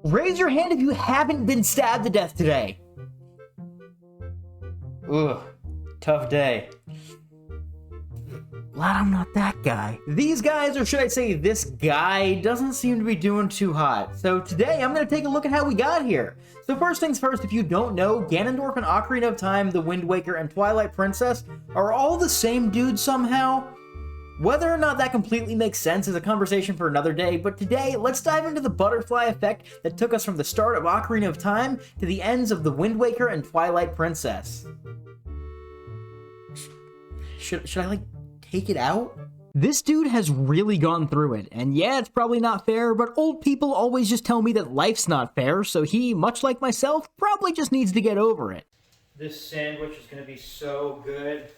Raise your hand if you haven't been stabbed to death today. Ugh, tough day. Glad I'm not that guy. These guys, or should I say this guy, doesn't seem to be doing too hot. So today I'm going to take a look at how we got here. So first things first, if you don't know, Ganondorf and Ocarina of Time, the Wind Waker, and Twilight Princess are all the same dude somehow. Whether or not that completely makes sense is a conversation for another day, but today, let's dive into the butterfly effect that took us from the start of Ocarina of Time to the ends of the Wind Waker and Twilight Princess. Should I, like, take it out? This dude has really gone through it, and yeah, it's probably not fair, but old people always just tell me that life's not fair, so he, much like myself, probably just needs to get over it. This sandwich is gonna be so good.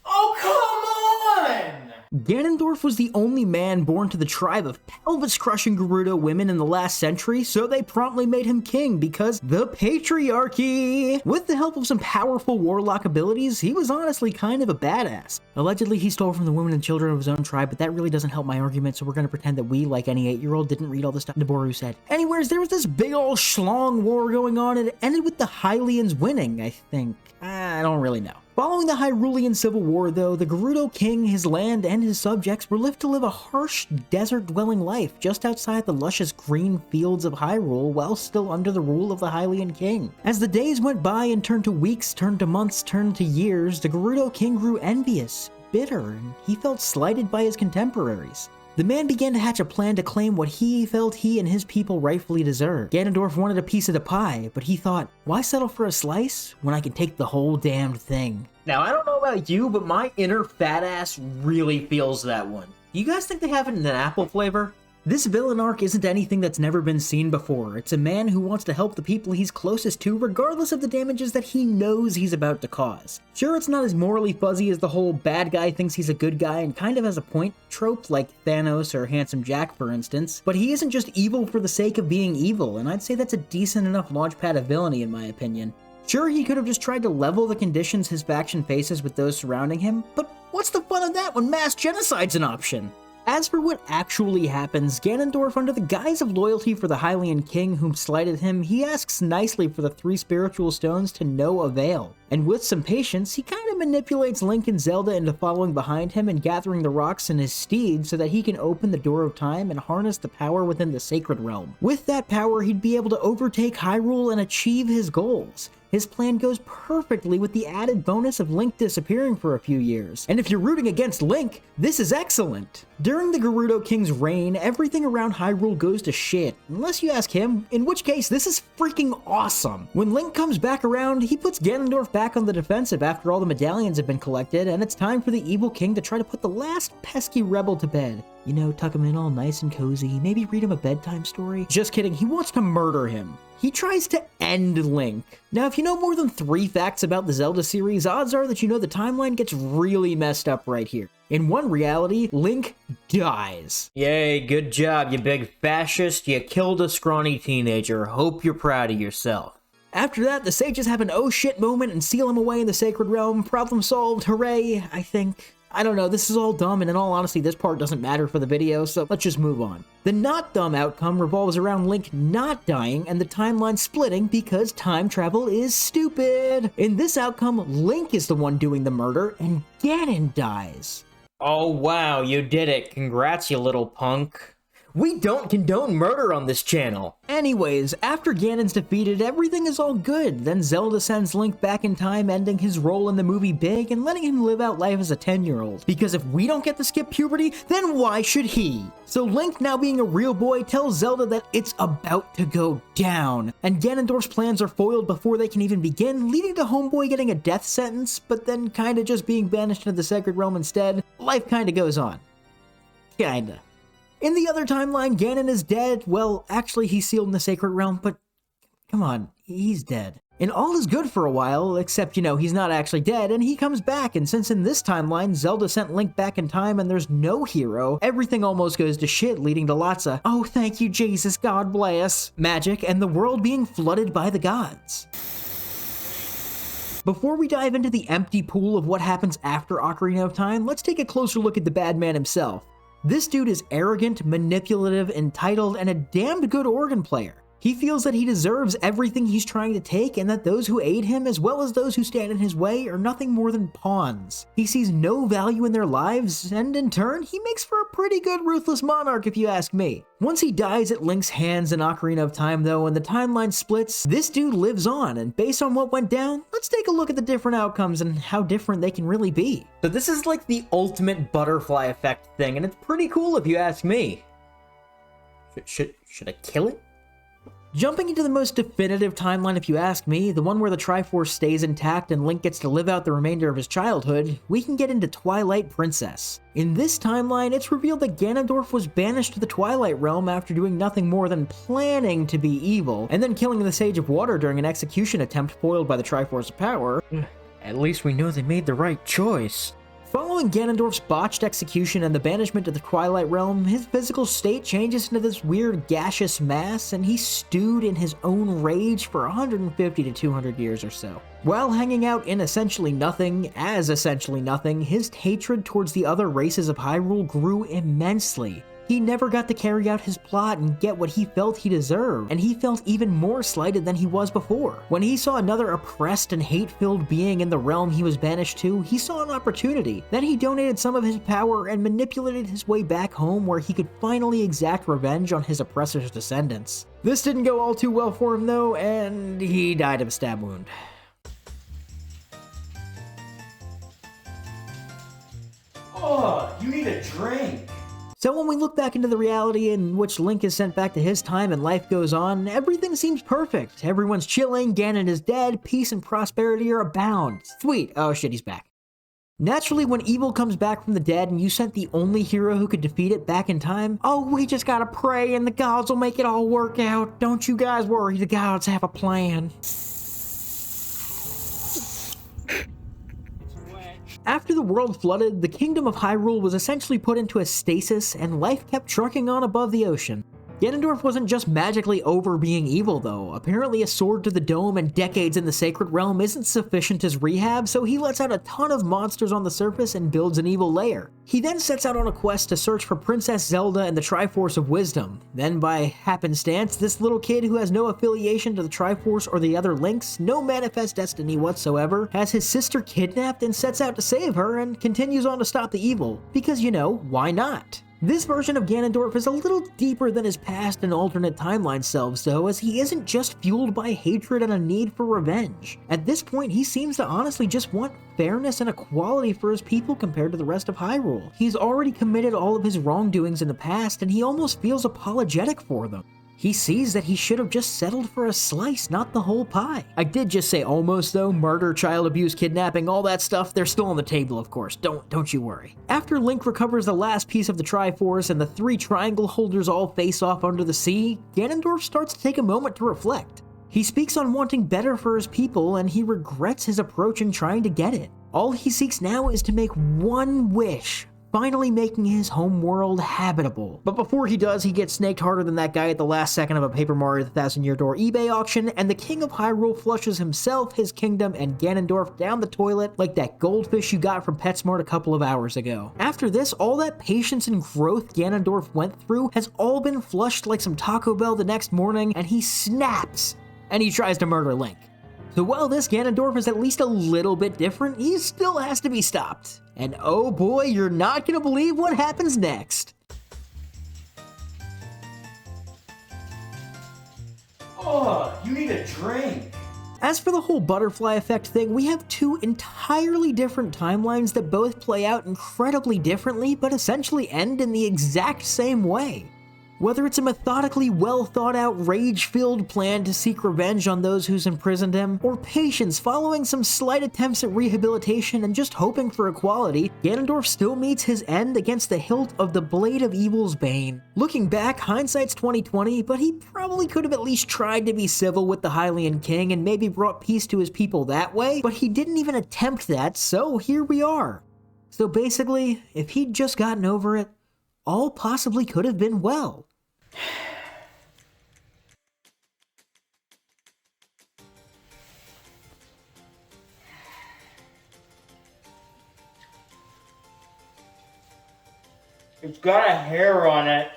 Oh, come on! Ganondorf was the only man born to the tribe of pelvis-crushing Gerudo women in the last century, so they promptly made him king because the patriarchy! With the help of some powerful warlock abilities, he was honestly kind of a badass. Allegedly, he stole from the women and children of his own tribe, but that really doesn't help my argument, so we're gonna pretend that we, like any 8-year-old, didn't read all the stuff Naboru said. Anyways, there was this big ol' schlong war going on, and it ended with the Hylians winning, I think. I don't really know. Following the Hyrulean Civil War, though, the Gerudo King, his land, and his subjects were left to live a harsh, desert-dwelling life just outside the luscious green fields of Hyrule while still under the rule of the Hylian King. As the days went by and turned to weeks, turned to months, turned to years, the Gerudo King grew envious, bitter, and he felt slighted by his contemporaries. The man began to hatch a plan to claim what he felt he and his people rightfully deserved. Ganondorf wanted a piece of the pie, but he thought, why settle for a slice when I can take the whole damned thing? Now, I don't know about you, but my inner fat ass really feels that one. Do you guys think they have it in an apple flavor? This villain arc isn't anything that's never been seen before. It's a man who wants to help the people he's closest to regardless of the damages that he knows he's about to cause. Sure, it's not as morally fuzzy as the whole bad guy thinks he's a good guy and kind of has a point trope like Thanos or Handsome Jack for instance, but he isn't just evil for the sake of being evil, and I'd say that's a decent enough launchpad of villainy in my opinion. Sure, he could have just tried to level the conditions his faction faces with those surrounding him, but what's the fun of that when mass genocide's an option? As for what actually happens, Ganondorf, under the guise of loyalty for the Hylian King whom slighted him, he asks nicely for the 3 spiritual stones to no avail. And with some patience, he kind of manipulates Link and Zelda into following behind him and gathering the rocks in his steed so that he can open the Door of Time and harness the power within the Sacred Realm. With that power, he'd be able to overtake Hyrule and achieve his goals. His plan goes perfectly with the added bonus of Link disappearing for a few years. And if you're rooting against Link, this is excellent. During the Gerudo King's reign, everything around Hyrule goes to shit, unless you ask him, in which case this is freaking awesome. When Link comes back around, he puts Ganondorf back on the defensive after all the medallions have been collected, and it's time for the evil king to try to put the last pesky rebel to bed. You know, tuck him in all nice and cozy, maybe read him a bedtime story. Just kidding, he wants to murder him. He tries to end Link. Now, if you know more than 3 facts about the Zelda series, odds are that you know the timeline gets really messed up right here. In one reality, Link dies. Yay, good job, you big fascist. You killed a scrawny teenager. Hope you're proud of yourself. After that, the sages have an oh shit moment and seal him away in the Sacred Realm. Problem solved, hooray, I think. I don't know, this is all dumb, and in all honesty, this part doesn't matter for the video, so let's just move on. The not dumb outcome revolves around Link not dying and the timeline splitting because time travel is stupid. In this outcome, Link is the one doing the murder, and Ganon dies. Oh wow, you did it. Congrats, you little punk. We don't condone murder on this channel. Anyways, after Ganon's defeated, everything is all good. Then Zelda sends Link back in time, ending his role in the movie big and letting him live out life as a 10-year-old. Because if we don't get to skip puberty, then why should he? So Link, now being a real boy, tells Zelda that it's about to go down. And Ganondorf's plans are foiled before they can even begin, leading to Homeboy getting a death sentence, but then kinda just being banished into the Sacred Realm instead. Life kinda goes on. Kinda. In the other timeline, Ganon is dead. Well, actually, he's sealed in the Sacred Realm, but come on, he's dead. And all is good for a while, except, you know, he's not actually dead, and he comes back, and since in this timeline, Zelda sent Link back in time and there's no hero, everything almost goes to shit, leading to lots of, oh, thank you, Jesus, God bless, magic, and the world being flooded by the gods. Before we dive into the empty pool of what happens after Ocarina of Time, let's take a closer look at the bad man himself. This dude is arrogant, manipulative, entitled, and a damned good organ player. He feels that he deserves everything he's trying to take and that those who aid him as well as those who stand in his way are nothing more than pawns. He sees no value in their lives, and in turn, he makes for a pretty good ruthless monarch if you ask me. Once he dies at Link's hands in Ocarina of Time though and the timeline splits, this dude lives on, and based on what went down, let's take a look at the different outcomes and how different they can really be. So this is like the ultimate butterfly effect thing, and it's pretty cool if you ask me. Should I kill it? Jumping into the most definitive timeline if you ask me, the one where the Triforce stays intact and Link gets to live out the remainder of his childhood, we can get into Twilight Princess. In this timeline, it's revealed that Ganondorf was banished to the Twilight Realm after doing nothing more than planning to be evil, and then killing the Sage of Water during an execution attempt foiled by the Triforce of Power. At least we know they made the right choice. Following Ganondorf's botched execution and the banishment to the Twilight Realm, his physical state changes into this weird gaseous mass, and he's stewed in his own rage for 150 to 200 years or so. While hanging out in essentially nothing, his hatred towards the other races of Hyrule grew immensely. He never got to carry out his plot and get what he felt he deserved, and he felt even more slighted than he was before. When he saw another oppressed and hate-filled being in the realm he was banished to, he saw an opportunity. Then he donated some of his power and manipulated his way back home where he could finally exact revenge on his oppressor's descendants. This didn't go all too well for him though, and he died of a stab wound. Oh, you need a drink! So when we look back into the reality in which Link is sent back to his time and life goes on, everything seems perfect. Everyone's chilling, Ganon is dead, peace and prosperity are abound. Sweet. Oh shit, he's back. Naturally, when evil comes back from the dead and you sent the only hero who could defeat it back in time, oh, we just gotta pray and the gods will make it all work out. Don't you guys worry, the gods have a plan. After the world flooded, the Kingdom of Hyrule was essentially put into a stasis, and life kept trucking on above the ocean. Ganondorf wasn't just magically over being evil though. Apparently a sword to the dome and decades in the Sacred Realm isn't sufficient as rehab, so he lets out a ton of monsters on the surface and builds an evil lair. He then sets out on a quest to search for Princess Zelda and the Triforce of Wisdom. Then by happenstance, this little kid who has no affiliation to the Triforce or the other Links, no manifest destiny whatsoever, has his sister kidnapped and sets out to save her and continues on to stop the evil. Because, you know, why not? This version of Ganondorf is a little deeper than his past and alternate timeline selves though, as he isn't just fueled by hatred and a need for revenge. At this point, he seems to honestly just want fairness and equality for his people compared to the rest of Hyrule. He's already committed all of his wrongdoings in the past, and he almost feels apologetic for them. He sees that he should have just settled for a slice, not the whole pie. I did just say almost though. Murder, child abuse, kidnapping, all that stuff, they're still on the table of course, don't you worry. After Link recovers the last piece of the Triforce and the three triangle holders all face off under the sea, Ganondorf starts to take a moment to reflect. He speaks on wanting better for his people, and he regrets his approach in trying to get it. All he seeks now is to make one wish, finally making his home world habitable. But before he does, he gets snaked harder than that guy at the last second of a Paper Mario the Thousand Year Door eBay auction, and the King of Hyrule flushes himself, his kingdom, and Ganondorf down the toilet like that goldfish you got from PetSmart a couple of hours ago. After this, all that patience and growth Ganondorf went through has all been flushed like some Taco Bell the next morning, and he snaps, and he tries to murder Link. So while this Ganondorf is at least a little bit different, he still has to be stopped. And oh boy, you're not gonna believe what happens next. Oh, you need a drink. As for the whole butterfly effect thing, we have two entirely different timelines that both play out incredibly differently, but essentially end in the exact same way. Whether it's a methodically well-thought-out, rage-filled plan to seek revenge on those who's imprisoned him, or patience following some slight attempts at rehabilitation and just hoping for equality, Ganondorf still meets his end against the hilt of the Blade of Evil's Bane. Looking back, hindsight's 20/20, but he probably could have at least tried to be civil with the Hylian King and maybe brought peace to his people that way, but he didn't even attempt that, so here we are. So basically, if he'd just gotten over it, all possibly could have been well. It's got a hair on it.